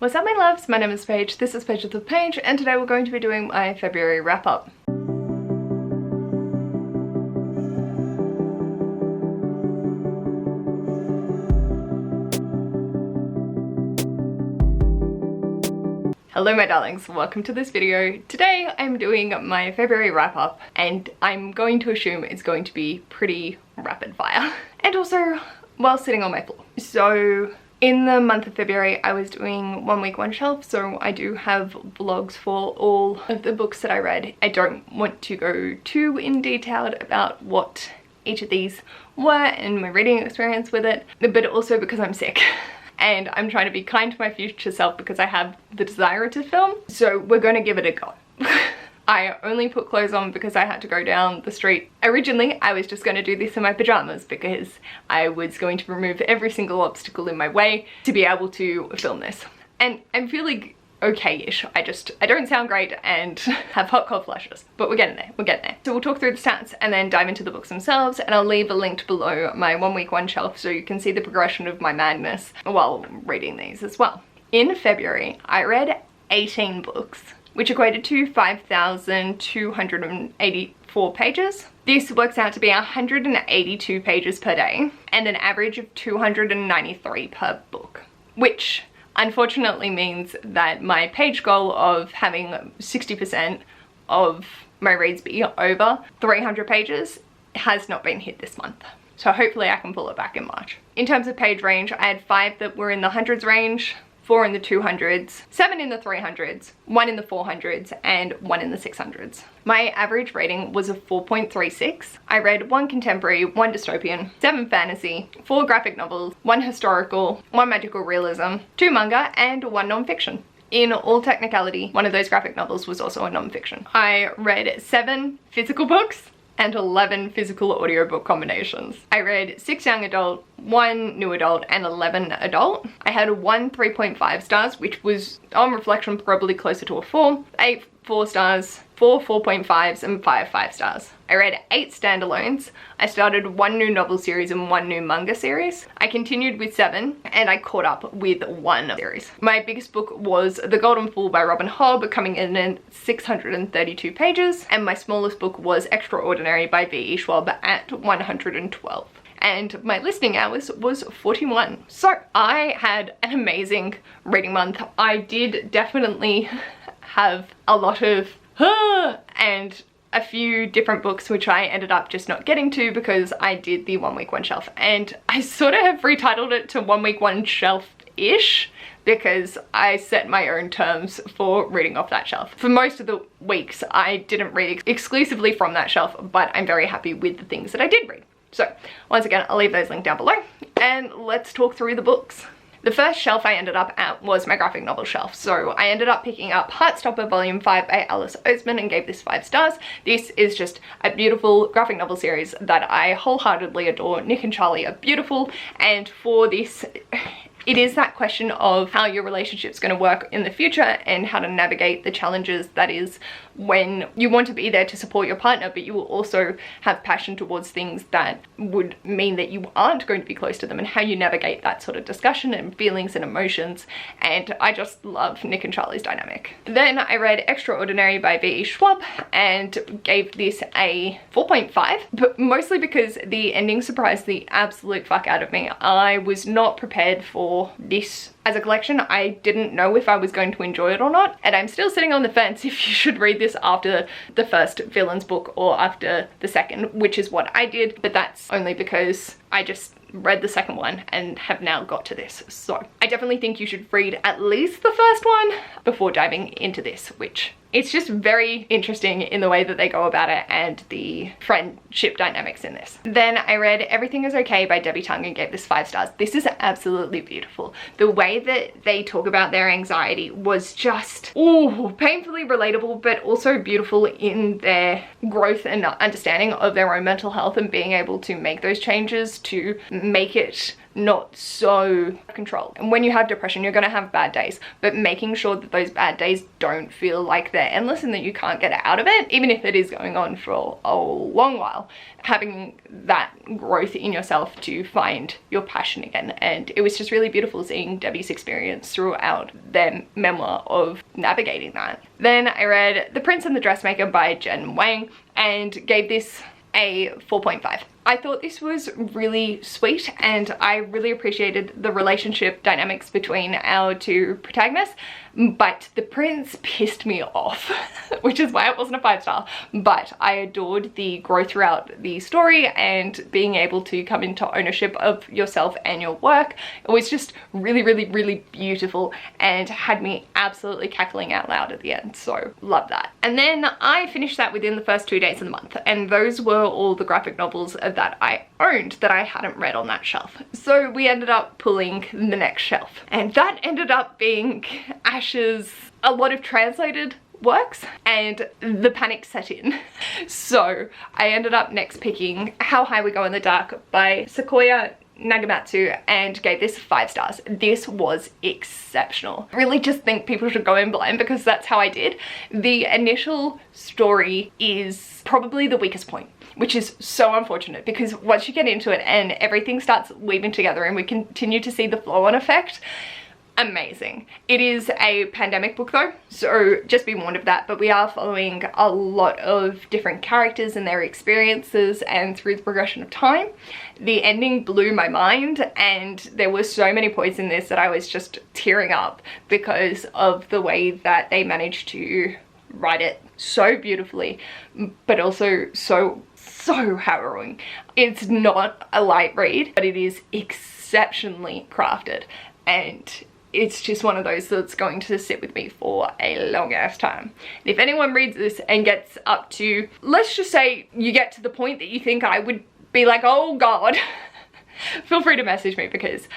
What's up my loves, my name is Paige, this is Paige with the Page, and today we're going to be doing my February wrap up. Hello my darlings, welcome to this video. Today I'm doing my February wrap up and I'm going to assume it's going to be pretty rapid fire. And also while sitting on my floor. So in the month of February I was doing 1 week 1 shelf, so I do have vlogs for all of the books that I read. I don't want to go too in detail about what each of these were and my reading experience with it, but also because I'm sick. And I'm trying to be kind to my future self because I have the desire to film. So we're going to give it a go. I only put clothes on because I had to go down the street. Originally, I was just going to do this in my pajamas because I was going to remove every single obstacle in my way to be able to film this. And I'm feeling okay-ish. I don't sound great and have hot cold flushes, but we're getting there, So we'll talk through the stats and then dive into the books themselves, and I'll leave a link below my 1 week 1 shelf so you can see the progression of my madness while reading these as well. In February, I read 18 books, which equated to 5,284 pages. This works out to be 182 pages per day and an average of 293 per book, which unfortunately means that my page goal of having 60% of my reads be over 300 pages has not been hit this month. So hopefully I can pull it back in March. In terms of page range, I had 5 that were in the hundreds range, 4 in the 200s, 7 in the 300s, 1 in the 400s, and 1 in the 600s. My average rating was a 4.36. I read 1 contemporary, 1 dystopian, 7 fantasy, 4 graphic novels, 1 historical, 1 magical realism, 2 manga, and 1 non-fiction. In all technicality, one of those graphic novels was also a non-fiction. I read 7 physical books and 11 physical audiobook combinations. I read 6 young adult, 1 new adult, and 11 adult. I had 1 3.5 stars, which was on reflection probably closer to a 4, 8 4 stars, 4 4.5s, and 5 5 stars. I read 8 standalones. I started 1 new novel series and 1 new manga series. I continued with 7 and I caught up with 1 series. My biggest book was The Golden Fool by Robin Hobb, coming in at 632 pages, and my smallest book was Extraordinary by V.E. Schwab at 112. And my listening hours was 41. So I had an amazing reading month. I did definitely have a lot of and a few different books which I ended up just not getting to because I did the 1 week 1 shelf, and I sort of have retitled it to 1 week 1 shelf-ish because I set my own terms for reading off that shelf. For most of the weeks I didn't read exclusively from that shelf, but I'm very happy with the things that I did read. So once again, I'll leave those linked down below and let's talk through the books. The first shelf I ended up at was my graphic novel shelf. So I ended up picking up Heartstopper Volume 5 by Alice Oseman and gave this 5 stars. This is just a beautiful graphic novel series that I wholeheartedly adore. Nick and Charlie are beautiful, and for this, it is that question of how your relationship's going to work in the future and how to navigate the challenges that is when you want to be there to support your partner, but you will also have passion towards things that would mean that you aren't going to be close to them, and how you navigate that sort of discussion and feelings and emotions. And I just love Nick and Charlie's dynamic. Then I read Extraordinary by V.E. Schwab and gave this a 4.5, but mostly because the ending surprised the absolute fuck out of me. I was not prepared for this as a collection. I didn't know if I was going to enjoy it or not, and I'm still sitting on the fence if you should read this after the first villains book or after the second, which is what I did, but that's only because I just read the second one and have now got to this. So I definitely think you should read at least the first one before diving into this, which it's just very interesting in the way that they go about it and the friendship dynamics in this. Then I read Everything Is Okay by Debbie Tung and gave this 5 stars. This is absolutely beautiful. The way that they talk about their anxiety was just, ooh, painfully relatable, but also beautiful in their growth and understanding of their own mental health and being able to make those changes to make it not so controlled. And when you have depression, you're going to have bad days, but making sure that those bad days don't feel like they're endless and that you can't get out of it, even if it is going on for a long while. Having that growth in yourself to find your passion again. And it was just really beautiful seeing Debbie's experience throughout their memoir of navigating that. Then I read The Prince and the Dressmaker by Jen Wang and gave this a 4.5. I thought this was really sweet and I really appreciated the relationship dynamics between our two protagonists, but the prince pissed me off, which is why it wasn't a 5-star, but I adored the growth throughout the story and being able to come into ownership of yourself and your work. It was just really, really, really beautiful and had me absolutely cackling out loud at the end, so love that. And then I finished that within the first 2 days of the month, and those were all the graphic novels that I owned that I hadn't read on that shelf. So we ended up pulling the next shelf, and that ended up being Ash's a lot of translated works, and the panic set in. So I ended up next picking How High We Go in the Dark by Sequoia Nagamatsu and gave this 5 stars. This was exceptional. I really just think people should go in blind because that's how I did. The initial story is probably the weakest point, which is so unfortunate because once you get into it and everything starts weaving together and we continue to see the flow-on effect, amazing. It is a pandemic book though, so just be warned of that, but we are following a lot of different characters and their experiences and through the progression of time. The ending blew my mind and there were so many points in this that I was just tearing up because of the way that they managed to write it so beautifully, but also so harrowing. It's not a light read, but it is exceptionally crafted, and it's just one of those that's going to sit with me for a long ass time. And if anyone reads this and gets up to, let's just say you get to the point that you think I would be like, oh god, feel free to message me because,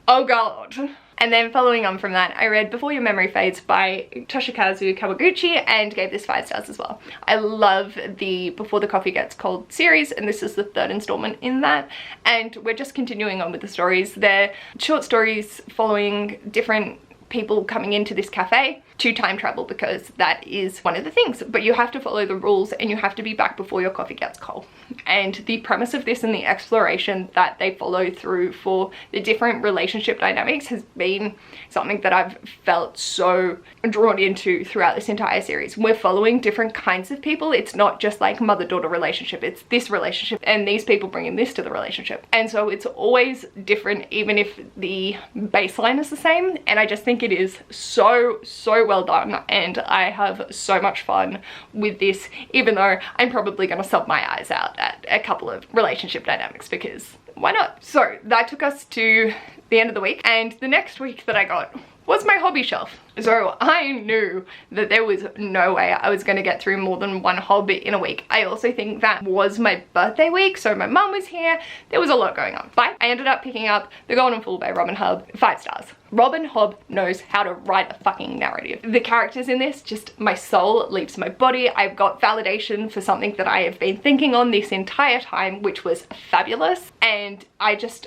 oh god. And then following on from that, I read Before Your Memory Fades by Toshikazu Kawaguchi and gave this 5 stars as well. I love the Before the Coffee Gets Cold series, and this is the 3rd installment in that. And we're just continuing on with the stories. They're short stories following different people coming into this cafe to time travel because that is one of the things, but you have to follow the rules and you have to be back before your coffee gets cold. And the premise of this and the exploration that they follow through for the different relationship dynamics has been something that I've felt so drawn into throughout this entire series. We're following different kinds of people. It's not just like mother-daughter relationship, it's this relationship and these people bringing this to the relationship, and so it's always different even if the baseline is the same. And I just think it is so well done, and I have so much fun with this, even though I'm probably going to sob my eyes out at a couple of relationship dynamics because why not? So that took us to the end of the week, and the next week that I got was my hobby shelf. So I knew that there was no way I was going to get through more than one hobby in a week. I also think that was my birthday week, so my mum was here. There was a lot going on. But I ended up picking up The Golden Fool by Robin Hobb, 5 stars. Robin Hobb knows how to write a fucking narrative. The characters in this, just my soul leaves my body. I've got validation for something that I have been thinking on this entire time, which was fabulous. And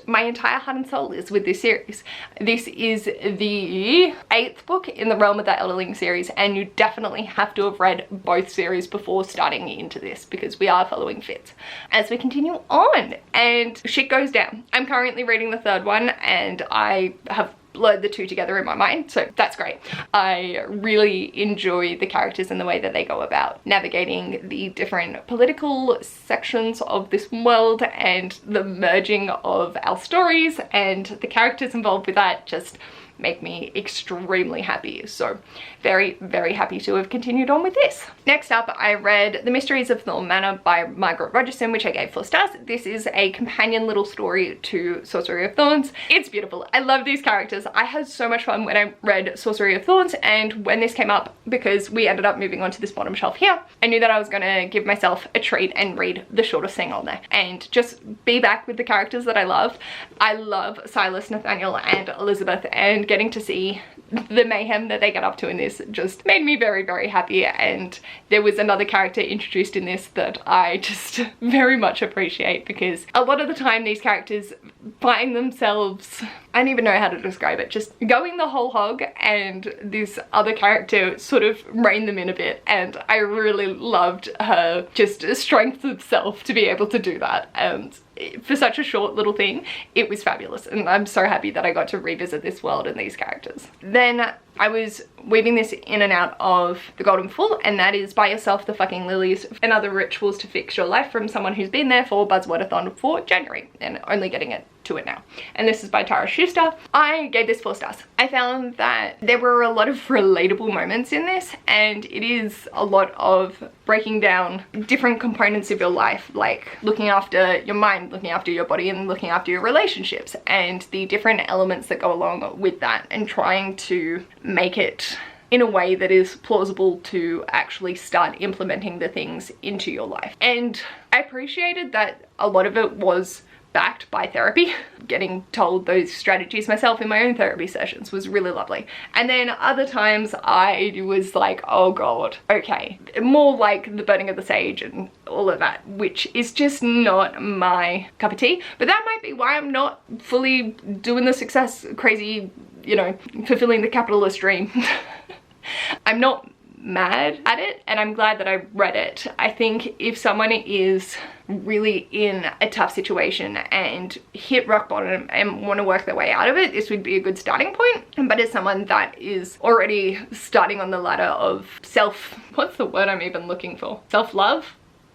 my entire heart and soul is with this series. This is the 8th book in the realm of the Elderling series, and you definitely have to have read both series before starting into this because we are following Fitz as we continue on and shit goes down. I'm currently reading the 3rd one and I have blurred the two together in my mind, so that's great. I really enjoy the characters and the way that they go about navigating the different political sections of this world and the merging of our stories, and the characters involved with that just make me extremely happy. So very happy to have continued on with this. Next up, I read The Mysteries of Thorn Manor by Margaret Rogerson, which I gave 4 stars. This is a companion little story to Sorcery of Thorns. It's beautiful. I love these characters. I had so much fun when I read Sorcery of Thorns, and when this came up, because we ended up moving on to this bottom shelf here, I knew that I was gonna give myself a treat and read the shortest thing on there and just be back with the characters that I love. I love Silas, Nathaniel and Elizabeth, and getting to see the mayhem that they get up to in this just made me very, very happy. And there was another character introduced in this that I just very much appreciate, because a lot of the time these characters find themselves, I don't even know how to describe it, just going the whole hog, and this other character sort of reined them in a bit, and I really loved her just strength of self to be able to do that. And for such a short little thing, it was fabulous, and I'm so happy that I got to revisit this world and these characters. Then I was weaving this in and out of The Golden Fool, and that is Buy Yourself the Fucking Lilies and Other Rituals to Fix Your Life, from someone who's been there for Buzzwordathon for January and only getting it to it now. And this is by Tara Schuster. I gave this 4 stars. I found that there were a lot of relatable moments in this, and it is a lot of breaking down different components of your life, like looking after your mind, looking after your body, and looking after your relationships, and the different elements that go along with that, and trying to make it in a way that is plausible to actually start implementing the things into your life. And I appreciated that a lot of it was backed by therapy. Getting told those strategies myself in my own therapy sessions was really lovely. And then other times I was like, oh god, okay, more like the burning of the sage and all of that, which is just not my cup of tea. But that might be why I'm not fully doing the success crazy, you know, fulfilling the capitalist dream. I'm not mad at it, and I'm glad that I read it. I think if someone is really in a tough situation and hit rock bottom and want to work their way out of it, this would be a good starting point. But as someone that is already starting on the ladder of what's the word I'm even looking for? Self-love?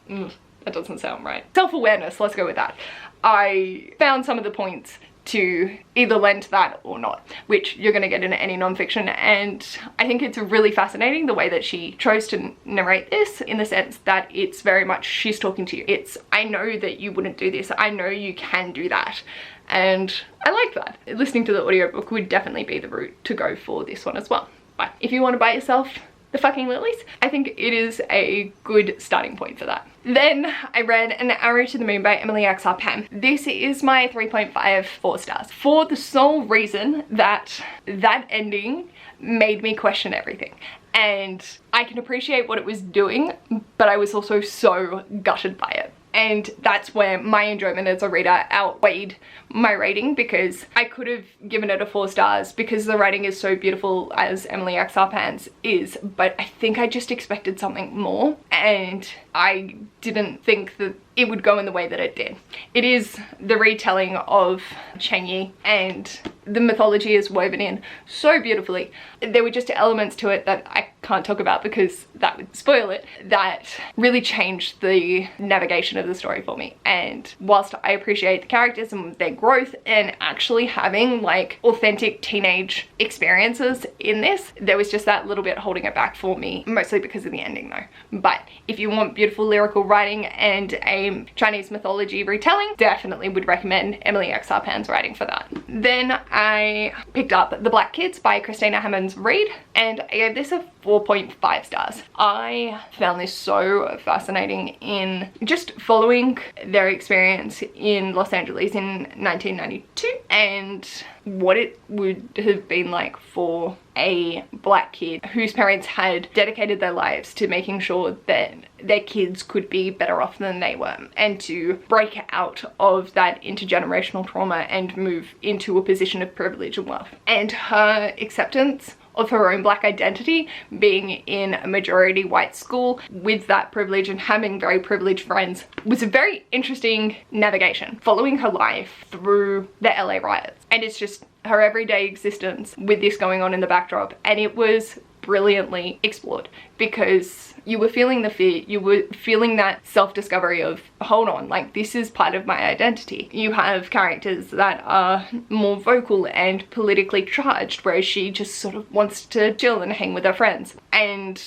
That doesn't sound right. Self-awareness, let's go with that. I found some of the points to either lend to that or not, which you're going to get in any non-fiction. And I think it's really fascinating the way that she chose to narrate this, in the sense that it's very much she's talking to you. It's, I know that you wouldn't do this, I know you can do that. And I like that. Listening to the audiobook would definitely be the route to go for this one as well. But if you want to buy yourself the fucking lilies, I think it is a good starting point for that. Then I read An Arrow to the Moon by Emily Axar Pam. This is my 3.5 4 stars, for the sole reason that that ending made me question everything. And I can appreciate what it was doing, but I was also so gutted by it. And that's where my enjoyment as a reader outweighed my rating, because I could have given it a 4 stars because the writing is so beautiful, as Emily Axar Pam's is, but I think I just expected something more, and I didn't think that it would go in the way that it did. It is the retelling of Chang'e, and the mythology is woven in so beautifully. There were just elements to it that I can't talk about because that would spoil it, that really changed the navigation of the story for me. And whilst I appreciate the characters and their growth and actually having like authentic teenage experiences in this, there was just that little bit holding it back for me, mostly because of the ending though. But if you want beautiful lyrical writing and a Chinese mythology retelling, definitely would recommend Emily Axar Pam's writing for that. Then I picked up The Black Kids by Christina Hammonds Reed, and I gave this a 4.5 stars. I found this so fascinating in just following their experience in Los Angeles in 1992 and what it would have been like for a black kid whose parents had dedicated their lives to making sure that their kids could be better off than they were, and to break out of that intergenerational trauma and move into a position of privilege and wealth. And her acceptance of her own black identity, being in a majority white school with that privilege and having very privileged friends, was a very interesting navigation, following her life through the LA riots. And it's just her everyday existence with this going on in the backdrop, and it was brilliantly explored because you were feeling the fear, you were feeling that self-discovery of, hold on, like this is part of my identity. You have characters that are more vocal and politically charged, whereas she just sort of wants to chill and hang with her friends. And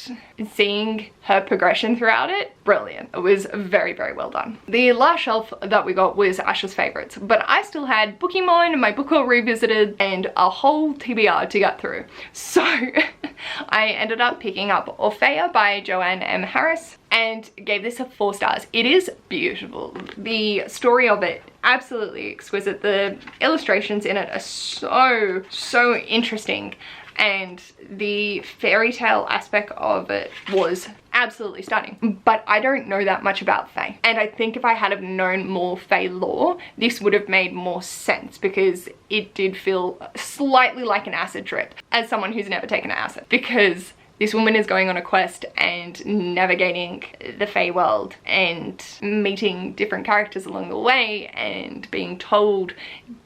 seeing her progression throughout it, brilliant. It was very, very well done. The last shelf that we got was Ash's favorites, but I still had Bookymon, my book all revisited, and a whole TBR to get through. So I ended up picking up Orphea by Joanne M. Harris and gave this a 4 stars. It is beautiful. The story of it, absolutely exquisite. The illustrations in it are so interesting. and the fairy tale aspect of it was absolutely stunning. But I don't know that much about Fae, and I think if I had have known more Fae lore, this would have made more sense, because it did feel slightly like an acid trip as someone who's never taken an acid, because this woman is going on a quest and navigating the Fae world and meeting different characters along the way and being told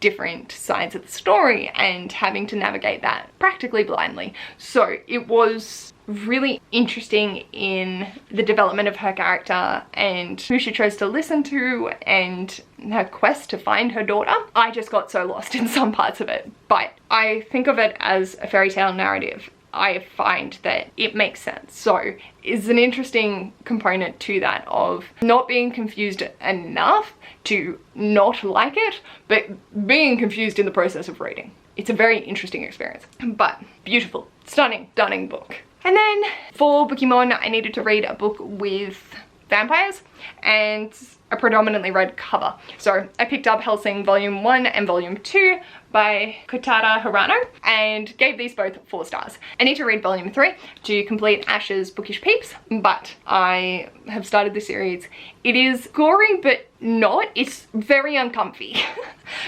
different sides of the story and having to navigate that practically blindly. So it was really interesting in the development of her character and who she chose to listen to and her quest to find her daughter. I just got so lost in some parts of it, but I think of it as a fairy tale narrative. I find that it makes sense. So it's an interesting component to that of not being confused enough to not like it, but being confused in the process of reading. It's a very interesting experience, but beautiful, stunning book. And then for Pokemon, I needed to read a book with vampires and a predominantly red cover. So I picked up Hellsing Volume 1 and Volume 2 by Kotaro Hirano and gave these both 4 stars. I need to read Volume 3 to complete Ash's Bookish Peeps, but I have started the series. It is gory, but not. It's very uncomfy,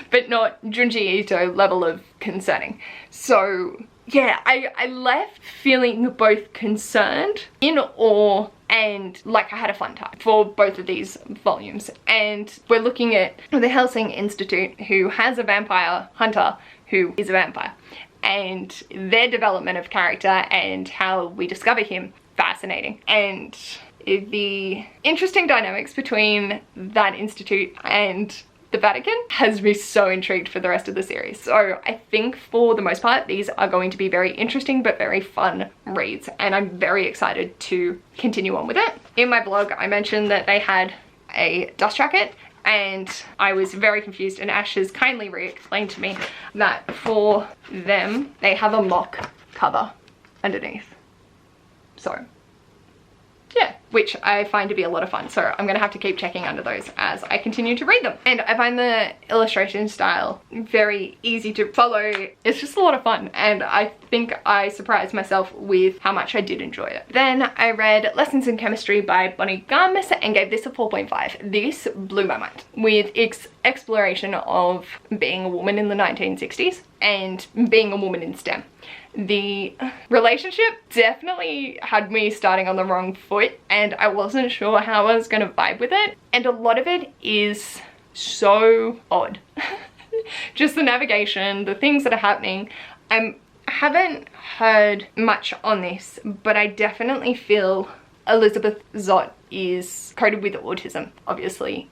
but not Junji Ito level of concerning. So yeah, I left feeling both concerned, in awe, and like I had a fun time for both of these volumes. And we're looking at the Hellsing Institute, who has a vampire hunter who is a vampire, and their development of character and how we discover him. Fascinating. And the interesting dynamics between that institute and the Vatican has me so intrigued for the rest of the series. So I think for the most part, these are going to be very interesting but very fun reads, and I'm very excited to continue on with it. In my blog, I mentioned that they had a dust jacket, and I was very confused, and Ash has kindly re-explained to me that for them, they have a mock cover underneath. So yeah, which I find to be a lot of fun. So I'm gonna have to keep checking under those as I continue to read them. And I find the illustration style very easy to follow. It's just a lot of fun, and I think I surprised myself with how much I did enjoy it. Then I read Lessons in Chemistry by Bonnie Garmis and gave this a 4.5. This blew my mind with its exploration of being a woman in the 1960s and being a woman in STEM. The relationship definitely had me starting on the wrong foot, and I wasn't sure how I was gonna vibe with it. And a lot of it is so odd. Just the navigation, the things that are happening. I haven't heard much on this, but I definitely feel Elizabeth Zott is coded with autism. Obviously,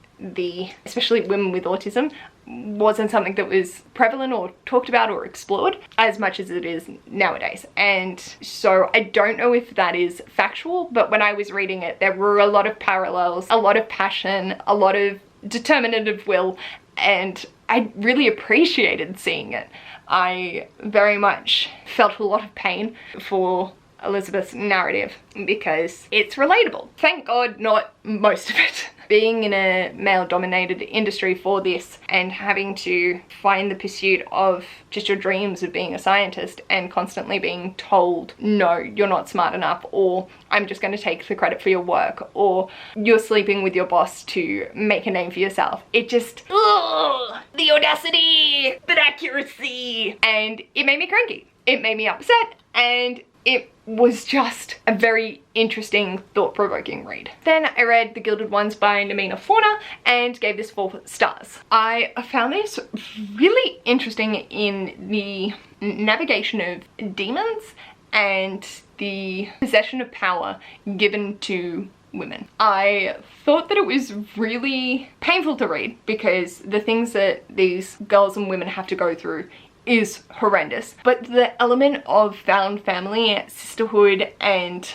especially women with autism, wasn't something that was prevalent or talked about or explored as much as it is nowadays. And so I don't know if that is factual, but when I was reading it, there were a lot of parallels, a lot of passion, a lot of determinative will, and I really appreciated seeing it. I very much felt a lot of pain for Elizabeth's narrative because it's relatable. Thank God not most of it. Being in a male-dominated industry for this and having to find the pursuit of just your dreams of being a scientist and constantly being told, no, you're not smart enough, or I'm just going to take the credit for your work, or you're sleeping with your boss to make a name for yourself. It just, ugh, the audacity, but accuracy. And it made me cranky. It made me upset, and it was just a very interesting, thought-provoking read. Then I read The Gilded Ones by Namina Fauna and gave this 4 stars. I found this really interesting in the navigation of demons and the possession of power given to women. I thought that it was really painful to read because the things that these girls and women have to go through is horrendous, but the element of found family, sisterhood, and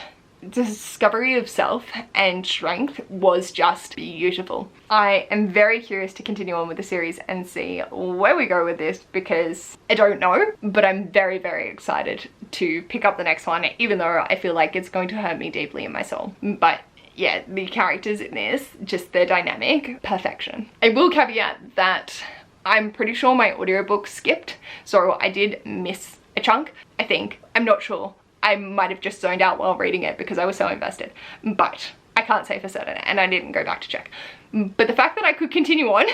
discovery of self and strength was just beautiful. I am very curious to continue on with the series and see where we go with this, because I don't know, but I'm very, very excited to pick up the next one, even though I feel like it's going to hurt me deeply in my soul. But yeah, the characters in this, just their dynamic, perfection. I will caveat that I'm pretty sure my audiobook skipped, so I did miss a chunk, I think. I'm not sure. I might have just zoned out while reading it because I was so invested, but I can't say for certain, and I didn't go back to check. But the fact that I could continue on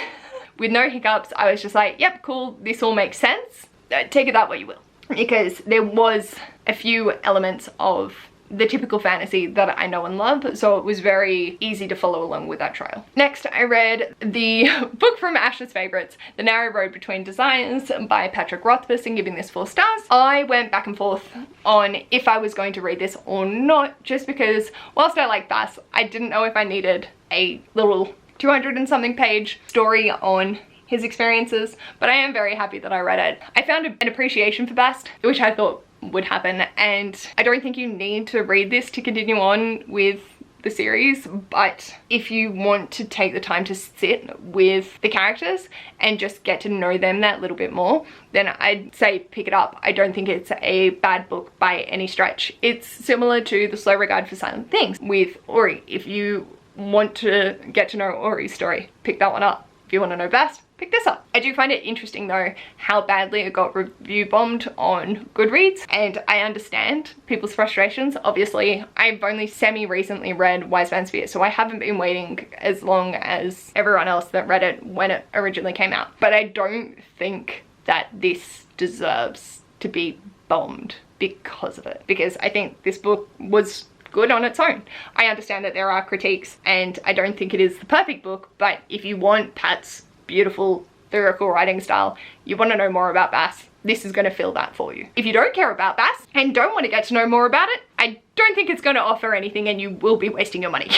with no hiccups, I was just like, yep, cool, this all makes sense. Take it that way you will. Because there was a few elements of the typical fantasy that I know and love, so it was very easy to follow along with that trail. Next, I read the book from Ash's favourites, The Narrow Road Between Desires by Patrick Rothfuss, and giving this 4 stars. I went back and forth on if I was going to read this or not, just because whilst I like Bass, I didn't know if I needed a little 200 and something page story on his experiences, but I am very happy that I read it. I found an appreciation for Bast, which I thought would happen, and I don't think you need to read this to continue on with the series, but if you want to take the time to sit with the characters and just get to know them that little bit more, then I'd say pick it up. I don't think it's a bad book by any stretch. It's similar to The Slow Regard for Silent Things with Ori. If you want to get to know Ori's story, pick that one up. If you want to know Bast, pick this up. I do find it interesting though how badly it got review bombed on Goodreads, and I understand people's frustrations. Obviously, I've only semi-recently read Wise Man's Fear, so I haven't been waiting as long as everyone else that read it when it originally came out. But I don't think that this deserves to be bombed because of it, because I think this book was good on its own. I understand that there are critiques, and I don't think it is the perfect book, but if you want Pat's beautiful lyrical writing style, you want to know more about Bass, this is going to fill that for you. If you don't care about Bass and don't want to get to know more about it, I don't think it's going to offer anything, and you will be wasting your money.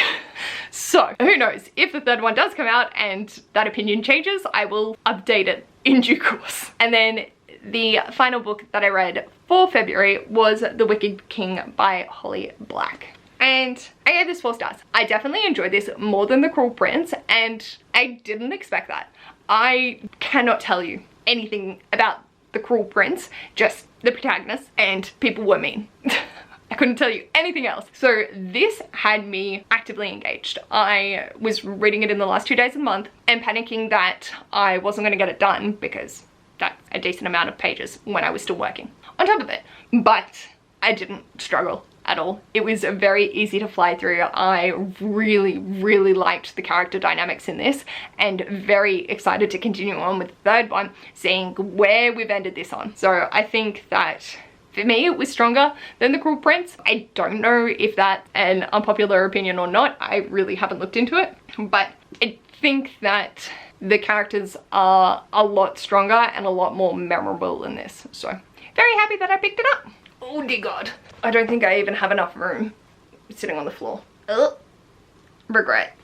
So who knows, if the third one does come out and that opinion changes, I will update it in due course. And then the final book that I read for February was The Wicked King by Holly Black. And I gave this 4 stars. I definitely enjoyed this more than The Cruel Prince, and I didn't expect that. I cannot tell you anything about The Cruel Prince, just the protagonist, and people were mean. I couldn't tell you anything else. So this had me actively engaged. I was reading it in the last 2 days of the month and panicking that I wasn't going to get it done because that's a decent amount of pages when I was still working on top of it. But I didn't struggle at all. It was very easy to fly through. I really liked the character dynamics in this, and very excited to continue on with the third one, seeing where we've ended this on. So I think that for me it was stronger than The Cruel Prince. I don't know if that's an unpopular opinion or not. I really haven't looked into it, but I think that the characters are a lot stronger and a lot more memorable in this. So very happy that I picked it up. Oh dear God. I don't think I even have enough room sitting on the floor. Ugh. Regret.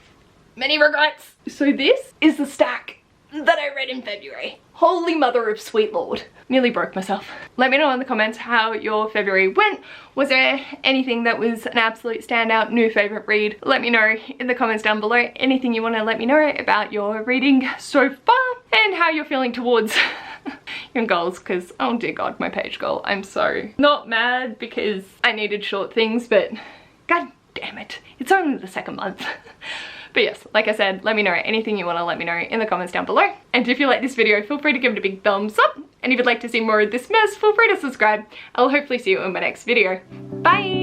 Many regrets. So this is the stack that I read in February. Holy mother of sweet Lord. Nearly broke myself. Let me know in the comments how your February went. Was there anything that was an absolute standout, new favorite read? Let me know in the comments down below. Anything you want to let me know about your reading so far, and how you're feeling towards your goals, because oh dear God, my page goal. I'm so not mad because I needed short things, but God damn it, it's only the 2nd month. But yes, like I said, let me know anything you want to let me know in the comments down below. And if you like this video, feel free to give it a big thumbs up. And if you'd like to see more of this mess, feel free to subscribe. I'll hopefully see you in my next video. Bye!